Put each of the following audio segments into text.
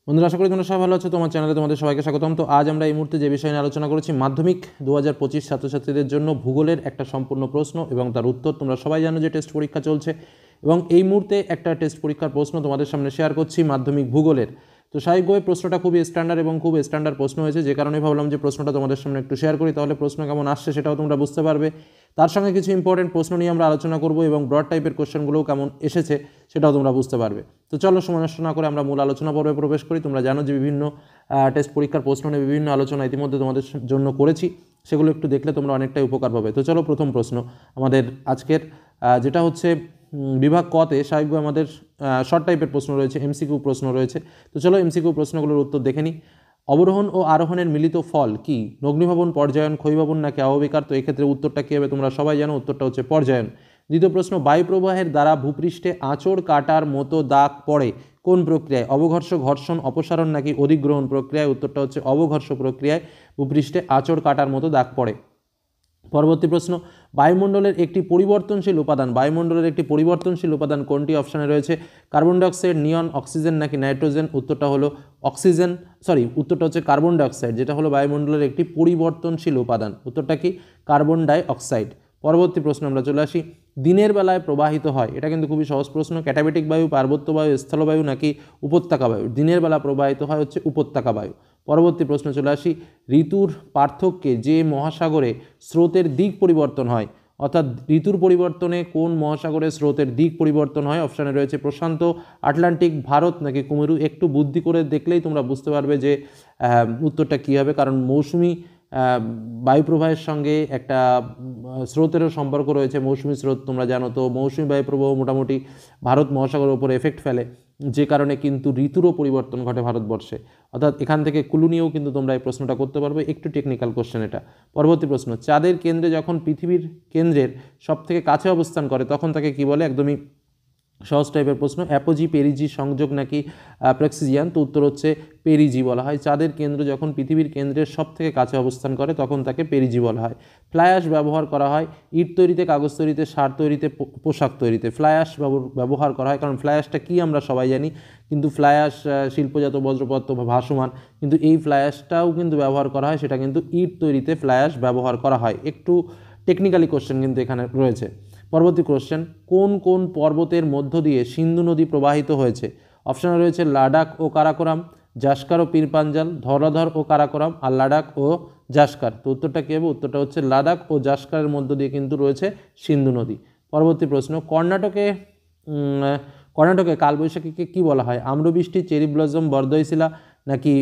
বন্ধুরা, আশা করি তোমরা সবাই ভালো আছো। তোমার চ্যানেলে তোমাদের সবাইকে স্বাগতম। তো আজ আমরা এই মুহূর্তে যে বিষয় নিয়ে আলোচনা করেছি, মাধ্যমিক 2025 ছাত্রছাত্রীদের জন্য ভূগোলের একটা সম্পূর্ণ প্রশ্ন এবং তার উত্তর। তোমরা সবাই জানো যে টেস্ট পরীক্ষা চলছে এবং এই মুহূর্তে একটা টেস্ট পরীক্ষার প্রশ্ন তোমাদের সামনে শেয়ার করছি মাধ্যমিক ভূগোলের। তো স্বাভাবিকভাবে প্রশ্নটা খুবই স্ট্যান্ডার্ড এবং খুব স্ট্যান্ডার্ড প্রশ্ন হয়েছে, যে কারণে ভাবলাম যে প্রশ্নটা তোমাদের সামনে একটু শেয়ার করি, তাহলে প্রশ্ন কেমন আসছে সেটাও তোমরা বুঝতে পারবে। তার সঙ্গে কিছু ইম্পর্টেন্ট প্রশ্ন নিয়ে আমরা আলোচনা করব এবং ব্রড টাইপের কোশ্চেনগুলোও কেমন এসেছে সেটাও তোমরা বুঝতে পারবে। তো চলো সময় নষ্ট না করে আমরা মূল আলোচনা পর্বে প্রবেশ করি। তোমরা জানো যে বিভিন্ন টেস্ট পরীক্ষার প্রশ্ন নিয়ে বিভিন্ন আলোচনা ইতিমধ্যে তোমাদের জন্য করেছি, সেগুলো একটু দেখলে তোমরা অনেকটাই উপকার পাবে। তো চলো প্রথম প্রশ্ন আমাদের আজকের, যেটা হচ্ছে বিভাগ কতে স্বাভাবিকভাবে আমাদের শর্ট টাইপের প্রশ্ন রয়েছে, এমসিকিউ প্রশ্ন রয়েছে। তো চলো এমসিকিউ প্রশ্নগুলোর উত্তর দেখে নিই। অবরোহণ ও আরোহণের মিলিত ফল কি? নগ্নিভবন, পর্যায়ন, ক্ষয়ীভবন নাকি আবহবিকার? তো এক্ষেত্রে উত্তরটা কী হবে তোমরা সবাই জানো, উত্তরটা হচ্ছে পর্যায়ন। দ্বিতীয় প্রশ্ন, বায়ুপ্রবাহের দ্বারা ভূপৃষ্ঠে আঁচড় কাটার মতো দাগ পড়ে কোন প্রক্রিয়ায়? অবঘর্ষ, ঘর্ষণ, অপসারণ নাকি অধিগ্রহণ প্রক্রিয়ায়? উত্তরটা হচ্ছে অবঘর্ষ প্রক্রিয়ায় ভূপৃষ্ঠে আঁচড় কাটার মতো দাগ পড়ে। পরবর্তী প্রশ্ন, বায়ুমণ্ডলের একটি পরিবর্তনশীল উপাদান, বায়ুমণ্ডলের একটি পরিবর্তনশীল উপাদান কোনটি? অপশানে রয়েছে কার্বন ডাইঅক্সাইড, নিয়ন, অক্সিজেন নাকি নাইট্রোজেন? উত্তরটা হলো অক্সিজেন, উত্তরটা হচ্ছে কার্বন ডাইঅক্সাইড, যেটা হলো বায়ুমণ্ডলের একটি পরিবর্তনশীল উপাদান। উত্তরটা কি? Carbon dioxide. পরবর্তী প্রশ্ন আমরা চলে আসি, দিনের বেলায় প্রবাহিত হয়, এটা কিন্তু খুবই সহজ প্রশ্ন, ক্যাটাবেটিক বায়ু, পার্বত্য বায়ু, স্থলবায়ু নাকি উপত্যকা বায়ু? দিনের বেলা প্রবাহিত হয় হচ্ছে উপত্যকা বায়ু। পরবর্তী প্রশ্ন চলে আসি, ঋতুর পার্থক্যে যে মহাসাগরে স্রোতের দিক পরিবর্তন হয়, অর্থাৎ ঋতুর পরিবর্তনে কোন মহাসাগরে স্রোতের দিক পরিবর্তন হয়? অপশানে রয়েছে প্রশান্ত, আটলান্টিক, ভারত নাকি কুমেরু? একটু বুদ্ধি করে দেখলেই তোমরা বুঝতে পারবে যে উত্তরটা কী হবে, কারণ মৌসুমি বায়ুপ্রবাহের সঙ্গে একটা স্রোতেরও সম্পর্ক রয়েছে। মৌসুমি স্রোত তোমরা জানো, তো মৌসুমি বায়ুপ্রবাহ মোটামুটি ভারত মহাসাগরের উপর এফেক্ট ফেলে, যে কারণে কিন্তু ঋতুরও পরিবর্তন ঘটে ভারতবর্ষে। অর্থাৎ এখান থেকে ক্লু নিয়েও কিন্তু তোমরা এই প্রশ্নটা করতে পারবে, একটু টেকনিক্যাল কোশ্চেন এটা। পরবর্তী প্রশ্ন, চাঁদের কেন্দ্রে যখন পৃথিবীর কেন্দ্রের সবথেকে কাছে অবস্থান করে তখন তাকে কি বলে? একদমই সহজ টাইপের প্রশ্ন। অ্যাপোজি, পেরিজি, সংযোগ নাকি প্রেক্সিজিয়ান? তো উত্তর হচ্ছে পেরিজি বলা হয়। চাঁদের কেন্দ্র যখন পৃথিবীর কেন্দ্রের সবথেকে কাছে অবস্থান করে তখন তাকে পেরিজি বলা হয়। ফ্লাই অ্যাশ ব্যবহার করা হয় ইট তৈরিতে, কাগজ তৈরিতে, সার তৈরিতে, পোশাক তৈরিতে। ফ্লাই অ্যাশ ব্যবহার করা হয়, কারণ ফ্লাই অ্যাশটা কী আমরা সবাই জানি, কিন্তু ফ্লাই অ্যাশ শিল্পজাত বজ্রপদার্থ বা ভাসমান, কিন্তু এই ফ্লাই অ্যাশটাও কিন্তু ব্যবহার করা হয়, সেটা কিন্তু ইট তৈরিতে ফ্লাই অ্যাশ ব্যবহার করা হয়। একটু টেকনিক্যালি কোশ্চেন কিন্তু এখানে রয়েছে। পরবর্তী কোশ্চেন, কোন কোন পর্বতের মধ্য দিয়ে সিন্ধু নদী প্রবাহিত হয়েছে? অপশানে রয়েছে লাদাখ ও কারাকোরাম, জাস্কার ও পীরপাঞ্জাল, ধরাধর ও কারাকোরাম, আর লাদাখ ও জাস্কার। তো উত্তরটা কী হবে? উত্তরটা হচ্ছে লাদাখ ও জাস্কারের মধ্য দিয়ে কিন্তু রয়েছে সিন্ধু নদী। পরবর্তী প্রশ্ন, কর্ণাটকে কালবৈশাখীকে কী বলা হয়? আম্রবৃষ্টি, চেরি ব্লসম, বরদইশিলা নাকি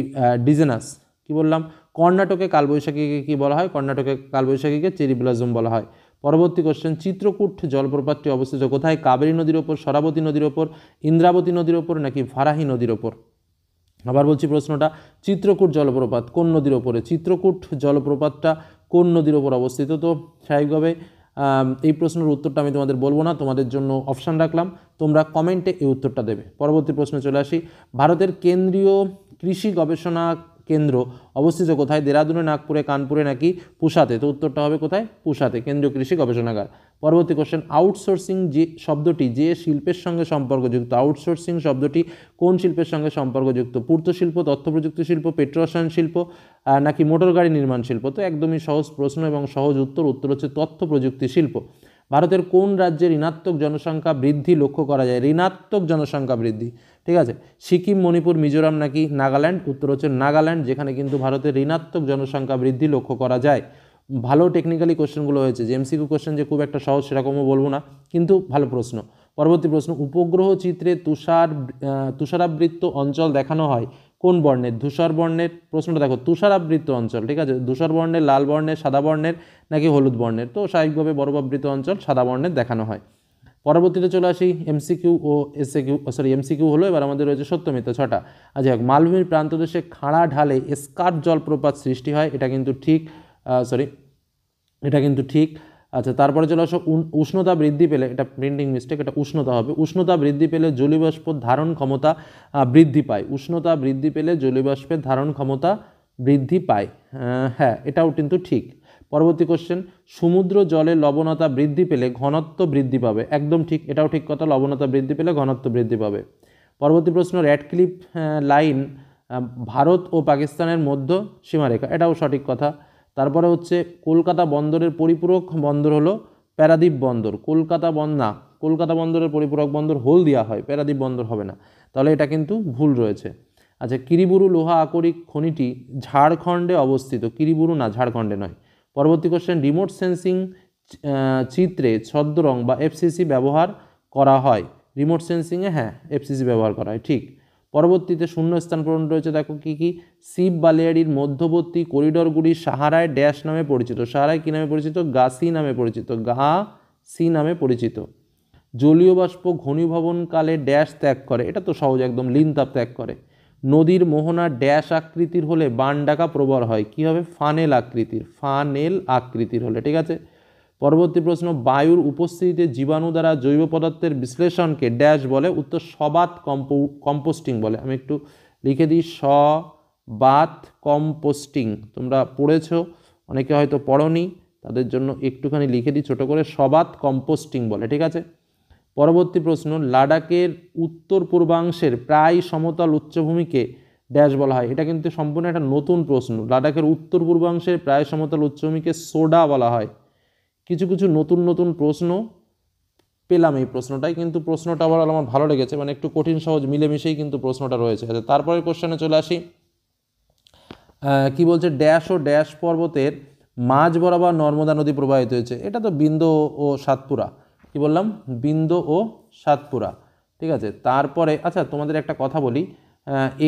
ডিজেনাস? কি বললাম? কর্ণাটকে কালবৈশাখীকে কী বলা হয়? কর্ণাটকে কালবৈশাখীকে চেরি ব্লসম বলা হয়। পরবর্তী কোশ্চেন, চিত্রকূট জলপ্রপাতটি অবস্থিত কোথায়? কাবেরী নদীর ওপর, শরাবতী নদীর ওপর, ইন্দ্রাবতী নদীর ওপর নাকি ফারাহি নদীর ওপর? আবার বলছি প্রশ্নটা, চিত্রকূট জলপ্রপাত কোন নদীর ওপরে? চিত্রকূট জলপ্রপাতটা কোন নদীর ওপর অবস্থিত? তো স্বাভাবিকভাবে এই প্রশ্নের উত্তরটা আমি তোমাদের বলবো না, তোমাদের জন্য অপশান রাখলাম, তোমরা কমেন্টে এই উত্তরটা দেবে। পরবর্তী প্রশ্নে চলে আসি, ভারতের কেন্দ্রীয় কৃষি গবেষণা কেন্দ্র অবস্থিত কোথায়? দেরাদুনে, নাগপুরে, কানপুরে নাকি পুসাতে? তো উত্তরটা হবে কোথায়? পুসাতে, কেন্দ্রীয় কৃষি গবেষণাগার। পরবর্তী কোশ্চেন, আউটসোর্সিং যে শব্দটি যে শিল্পের সঙ্গে সম্পর্কযুক্ত, আউটসোর্সিং শব্দটি কোন শিল্পের সঙ্গে সম্পর্কযুক্ত? পূর্ত শিল্প, তথ্য প্রযুক্তি শিল্প, পেট্রোরসায়ন শিল্প নাকি মোটর গাড়ি নির্মাণ শিল্প? তো একদমই সহজ প্রশ্ন এবং সহজ উত্তর, উত্তর হচ্ছে তথ্য প্রযুক্তি শিল্প। ভারতের কোন রাজ্যে ঋণাত্মক জনসংখ্যা বৃদ্ধি লক্ষ্য করা যায়? ঋণাত্মক জনসংখ্যা বৃদ্ধি, ঠিক আছে, সিকিম, মণিপুর, মিজোরাম নাকি নাগাল্যান্ড? উত্তর হচ্ছে নাগাল্যান্ড, যেখানে কিন্তু ভারতের ঋণাত্মক জনসংখ্যা বৃদ্ধি লক্ষ্য করা যায়। ভালো টেকনিক্যালি কোশ্চেনগুলো হয়েছে, যে এমসিকিউ কোশ্চেন যে খুব একটা সহজ সেরকমও বলবো না, কিন্তু ভালো প্রশ্ন। পরবর্তী প্রশ্ন, উপগ্রহ চিত্রে তুষারাবৃত অঞ্চল দেখানো হয় কোন বর্ণের? ধূসর বর্ণের। প্রশ্নটা দেখো, তুষারাবৃত অঞ্চল, ঠিক আছে, ধূসর বর্ণের, লাল বর্ণের, সাদা বর্ণের নাকি হলুদ বর্ণের? তো স্বাভাবিকভাবে বরফাবৃত অঞ্চল সাদা বর্ণের দেখানো হয়। পরবর্তীতে চলে আসি এমসিকিউ ও এসএকিউ, এমসিকিউ হলো, এবার আমাদের রয়েছে সত্য মিথ্যা 6টা। আচ্ছা, মালভূমির প্রান্তদেশে খাড়া ঢালে স্কার্প জলপ্রপাত সৃষ্টি হয়, এটা কিন্তু ঠিক, এটা কিন্তু ঠিক। আচ্ছা, তারপরে চলে আসো, উষ্ণতা বৃদ্ধি পেলে, এটা প্রিন্টিং মিস্টেক, এটা উষ্ণতা হবে, উষ্ণতা বৃদ্ধি পেলে জলীয়বাষ্পের ধারণ ক্ষমতা বৃদ্ধি পায়। উষ্ণতা বৃদ্ধি পেলে জলীয়বাষ্পের ধারণ ক্ষমতা বৃদ্ধি পায়, হ্যাঁ এটাও কিন্তু ঠিক। পরবর্তী কোশ্চেন, সমুদ্র জলে লবণতা বৃদ্ধি পেলে ঘনত্ব বৃদ্ধি পাবে, একদম ঠিক, এটাও ঠিক কথা, লবণতা বৃদ্ধি পেলে ঘনত্ব বৃদ্ধি পাবে। পরবর্তী প্রশ্ন, র্যাডক্লিফ লাইন ভারত ও পাকিস্তানের মধ্য সীমারেখা, এটাও সঠিক কথা। তারপরে হচ্ছে কলকাতা বন্দরের পরিপূরক বন্দর হলো প্যারাদ্বীপ বন্দর। কলকাতা বন্দরের পরিপূরক বন্দর হলদিয়া হয়, প্যারাদ্বীপ বন্দর হবে না, তাহলে এটা কিন্তু ভুল রয়েছে। আচ্ছা, কিরিবুরু লোহা আকরিক খনিটি ঝাড়খণ্ডে অবস্থিত। কিরিবুরু না, ঝাড়খণ্ডে নয়। পরবর্তী কোশ্চেন, রিমোট সেন্সিং চিত্রে ছদ্মরং বা এফসিসি ব্যবহার করা হয়। রিমোট সেন্সিংয়ে হ্যাঁ এফসিসি ব্যবহার করা হয়, ঠিক। পরবর্তীতে শূন্যস্থান পূরণ রয়েছে, দেখো কী কী। শিব বালিয়াড়ির মধ্যবর্তী করিডোরগুলি সাহারায় ড্যাশ নামে পরিচিত। সাহারায় কী নামে পরিচিত? গাসি নামে পরিচিত, গাসি নামে পরিচিত। জলীয় বাষ্প ঘনীভবনকালে ড্যাশ ত্যাগ করে, এটা তো সহজ একদম, লিনতাপ ত্যাগ করে। নদীর মোহনা ড্যাশ আকৃতির হলে বান ডাকা প্রবর হয়, কী হবে? ফানেল আকৃতির হলে, ঠিক আছে। পরবর্তী প্রশ্ন, বায়ুর উপস্থিতিতে জীবাণু দ্বারা জৈব পদার্থের বিশ্লেষণকে ড্যাশ বলে? উত্তর সবাত কম্পোস্টিং বলে। আমি একটু লিখে দিই, সবাত কম্পোস্টিং। তোমরা পড়েছো, অনেকে হয়তো পড়োনি, তাদের জন্য একটুখানি লিখে দিই ছোটো করে, সবাত কম্পোস্টিং বলে, ঠিক আছে। পরবর্তী প্রশ্ন, লাদাখের উত্তর পূর্বাংশের প্রায় সমতল উচ্চভূমিকে ড্যাশ বলা হয়। এটা কিন্তু সম্পূর্ণ একটা নতুন প্রশ্ন। লাদাখের উত্তর পূর্বাংশের প্রায় সমতল উচ্চভূমিকে সোডা বলা হয়। কিছু কিছু নতুন নতুন প্রশ্ন পেলাম এই প্রশ্নটাই, কিন্তু প্রশ্নটা আবার আমার ভালো লেগেছে, মানে একটু কঠিন সহজ মিলেমিশেই কিন্তু প্রশ্নটা রয়েছে। আচ্ছা, তারপরের কোশ্চেনে চলে আসি। কি বলছে? ড্যাশ ও ড্যাশ পর্বতের মাঝ বরাবর নর্মদা নদী প্রবাহিত হয়েছে। এটা তো বিন্ধ্য ও সাতপুরা। কি বললাম? বিন্ধ্য ও সাতপুরা, ঠিক আছে। তারপরে আচ্ছা তোমাদের একটা কথা বলি,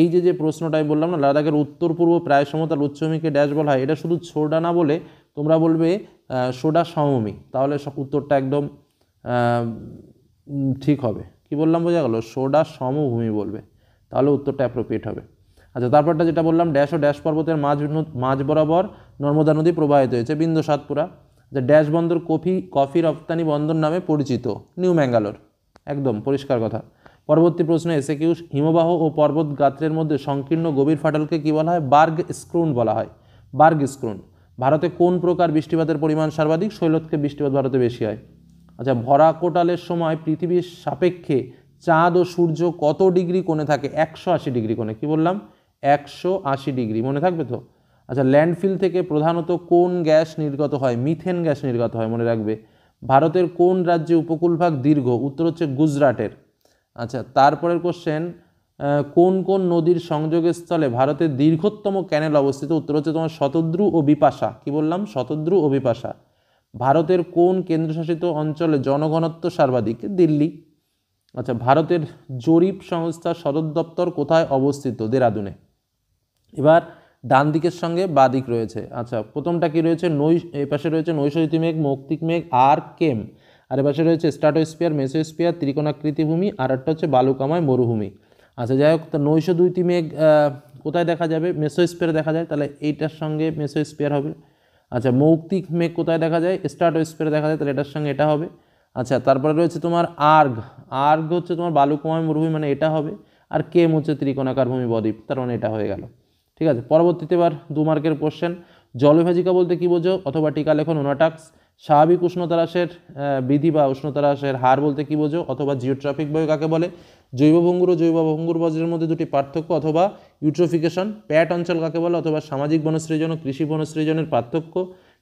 এই যে প্রশ্নটাই বললাম না, লাদাখের উত্তর পূর্ব প্রায় সমতল উচ্চভূমিকে ড্যাশ বলা হয়, এটা শুধু সোডা না বলে তোমরা বলবে সোডা সমভূমি, তাহলে উত্তরটা একদম ঠিক হবে। কি বললাম বোঝা গেল? সোডা সমভূমি বলবে, তাহলে উত্তরটা অ্যাপ্রোপ্রিয়েট হবে। আচ্ছা, তারপরটা যেটা বললাম, ড্যাশ ও ড্যাশ পর্বতের মাঝ বরাবর নর্মদা নদী প্রবাহিত হয়েছে, বিন্ধ্য সাতপুরা। যে ড্যাশ বন্দর কফি রপ্তানি বন্দর নামে পরিচিত, নিউ ম্যাঙ্গালোর, একদম পরিষ্কার কথা। পরবর্তী প্রশ্ন এসে কিউ, হিমবাহ ও পর্বত গাত্রের মধ্যে সংকীর্ণ গভীর ফাটলকে কী বলা হয়? বার্গ স্ক্রুন বলা হয়, বার্গ স্ক্রুন। ভারতে কোন প্রকার বৃষ্টিপাতের পরিমাণ সর্বাধিক? শৈলতকে বৃষ্টিপাত ভারতে বেশি হয়। আচ্ছা, ভরা কোটালের সময় পৃথিবীর সাপেক্ষে চাঁদ ও সূর্য কত ডিগ্রি কোণে থাকে? 180 ডিগ্রি কোণে। কি বললাম? 180 ডিগ্রি, মনে থাকবে তো? আচ্ছা, ল্যান্ডফিল থেকে প্রধানত কোন গ্যাস নির্গত হয়? মিথেন গ্যাস নির্গত হয়, মনে রাখবে। ভারতের কোন রাজ্যে উপকূলভাগ দীর্ঘ? উত্তর হচ্ছে গুজরাটের। আচ্ছা, তারপরের কোশ্চেন, কোন কোন নদীর সংযোগস্থলে ভারতের দীর্ঘতম ক্যানেল অবস্থিত? উত্তর হচ্ছে তোমার শতদ্রু ও বিপাশা। কি বললাম? শতদ্রু ও বিপাশা। ভারতের কোন কেন্দ্রশাসিত অঞ্চলে জনঘনত্ব সর্বাধিক? দিল্লি। আচ্ছা, ভারতের জরিপ সংস্থার সদর দপ্তর কোথায় অবস্থিত? দেরাদুনে। এবার ডান দিকের সঙ্গে বাঁ দিক রয়েছে। আচ্ছা, প্রথমটা কি রয়েছে? এপাশে রয়েছে নৈশৈতি মেঘ, মৌক্তিক মেঘ আর কেম, আর এপাশে রয়েছে স্ট্রাটোস্ফিয়ার, মেসোস্ফিয়ার, ত্রিকোণাকৃতি ভূমি, আর একটা হচ্ছে বালুকাময় মরুভূমি। আচ্ছা, যাই হোক, নৈশদ্যুতি মেঘ কোথায় দেখা যাবে? মেসোস্ফিয়ারে দেখা যায়, তাহলে এইটার সঙ্গে মেসোস্ফিয়ার হবে। আচ্ছা, মৌক্তিক মেঘ কোথায় দেখা যায়? স্ট্রাটোস্ফিয়ারে দেখা যায়, তাহলে এটার সঙ্গে এটা হবে। আচ্ছা, তারপরে রয়েছে তোমার আর্গ হচ্ছে তোমার বালুকাময় মরুভূমি, মানে এটা হবে। আর কেম হচ্ছে ত্রিকোণাকার ভূমি বদ্বীপ, তার মানে এটা হয়ে গেল, ঠিক আছে। পরবর্তীতে এবার 2 মার্কের কোশ্চেন, জলবিভাজিকা বলতে কি বোঝো? অথবা টিকা লেখন ওনাটাক্স। স্বাভাবিক উষ্ণতা হ্রাসের বৃদ্ধি বা উষ্ণতা হ্রাসের হার বলতে কি বোঝো? অথবা জিওট্রপিক বায়ু কাকে বলে? জৈব ভঙ্গুর ও জৈব ভঙ্গুর বজ্রের মধ্যে দুটি পার্থক্য, অথবা ইউট্রোফিকেশন। প্যাট অঞ্চল কাকে বলে? অথবা সামাজিক বনসৃজন ও কৃষি বনসৃজনের পার্থক্য।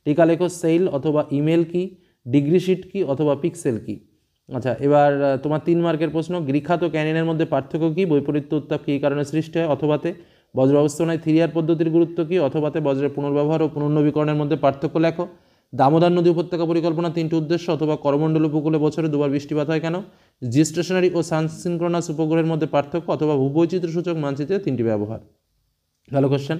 টিকা লেখো সেইল অথবা ইমেল কি, ডিগ্রি শিট কি, অথবা পিক্সেল কি। আচ্ছা, এবার তোমার 3 মার্কের প্রশ্ন, গৃখাত ক্যানিনের মধ্যে পার্থক্য কি? বৈপরীত্য উত্তাপ কী কারণে সৃষ্টি হয়? অথবাতে বজ্র অবস্থানায় 3R পদ্ধতির গুরুত্ব কী? অথবাতে বজ্রের পুনর্ব্যবহার ও পুনর্নবীকরণের মধ্যে পার্থক্য লেখো। দামোদর নদী উপত্যকা পরিকল্পনা 3টি উদ্দেশ্য, অথবা করমণ্ডল উপকূলে বছরে 2বার বৃষ্টিপাত হয় কেন? জিওস্টেশনারি ও সানসিনক্রোনাস উপগ্রহের মধ্যে পার্থক্য, অথবা ভূবৈচিত্র্য সূচক মানচিত্রে 3টি ব্যবহার। ভালো কোশ্চেন।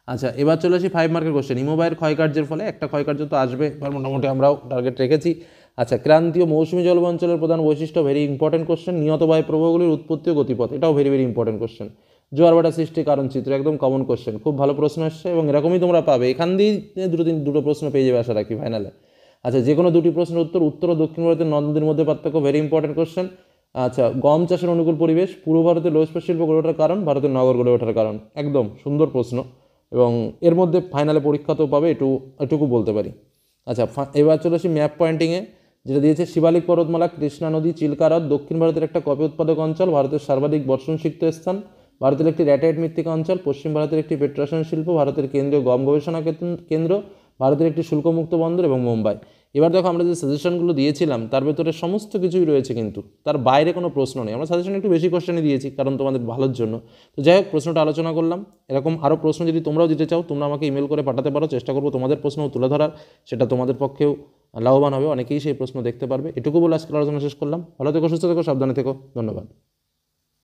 আচ্ছা, এবার চলে আসি 5 মার্কের কোশ্চেন, হিমবাহের ক্ষয়কার্যের ফলে। একটা ক্ষয়কার্য তো আসবে, মোটামুটি আমরাও টার্গেট রেখেছি। আচ্ছা, ক্রান্তীয় মৌসুমী জলবায়ু অঞ্চলের প্রধান বৈশিষ্ট্য, ভেরি ইম্পর্টেন্ট কোশ্চেন। নিয়ত বায়ু প্রবাহগুলির উৎপত্তি ও গতিপথ, এটাও ভেরি ভেরি ইম্পর্টেন্ট কোশ্চেন। জোয়ার ভাটা সৃষ্টির কারণ চিত্র, একদম কমন কোশ্চেন, খুব ভালো প্রশ্ন এসছে এবং এরকমই তোমরা পাবে। এখান দিয়েই দুটো প্রশ্ন পেয়ে যাবে আশা রাখি ফাইনালে। আচ্ছা, যে কোনো 2টি প্রশ্নের উত্তর ও দক্ষিণ ভারতের নদ নদীর মধ্যে পার্থক্য, ভেরি ইম্পর্টেন্ট কোশ্চেন। আচ্ছা, গম চাষের অনুকূল পরিবেশ, পূর্ব ভারতের লৌহ ইস্পাত শিল্প গড়ে ওঠার কারণ, ভারতের নগর গড়ে ওঠার কারণ। একদম সুন্দর প্রশ্ন, এবং এর মধ্যে ফাইনালে পরীক্ষাতেও পাবে, এটুকু বলতে পারি। আচ্ছা, এবার চলে আসি ম্যাপ পয়েন্টিংয়ে, যেটা দিয়েছে শিবালিক পর্বতমালা, কৃষ্ণা নদী, চিল্কা হ্রদ, দক্ষিণ ভারতের একটা কফি উৎপাদক অঞ্চল, ভারতের সর্বাধিক বর্ষণসিক্ত স্থান, ভারতের একটি ল্যাটেরাইট মৃত্তিকা অঞ্চল, পশ্চিম ভারতের একটি পেট্রোরসায়ন শিল্প, ভারতের কেন্দ্রীয় গম গবেষণা কেন্দ্র, ভারতের একটি শুল্কমুক্ত বন্দর এবং মুম্বাই। এবার দেখো আমরা যে সাজেশনগুলো দিয়েছিলাম তার ভেতরে সমস্ত কিছুই রয়েছে, কিন্তু তার বাইরে কোনো প্রশ্ন নেই। আমরা সাজেশন একটু বেশি কোশ্চেনই দিয়েছি কারণ তোমাদের ভালোর জন্য। তো যাই হোক, প্রশ্নটা আলোচনা করলাম। এরকম আরও প্রশ্ন যদি তোমরাও দিতে চাও তোমরা আমাকে ইমেল করে পাঠাতে পারো, চেষ্টা করবো তোমাদের প্রশ্নও তুলে ধরার, সেটা তোমাদের পক্ষেও লাভবান হবে, অনেকেই সেই প্রশ্ন দেখতে পারবে। এটুকু বলে আজকের আলোচনা শেষ করলাম। ভালো থেকো, সুস্থ থেকো, সাবধানে থেকো, ধন্যবাদ।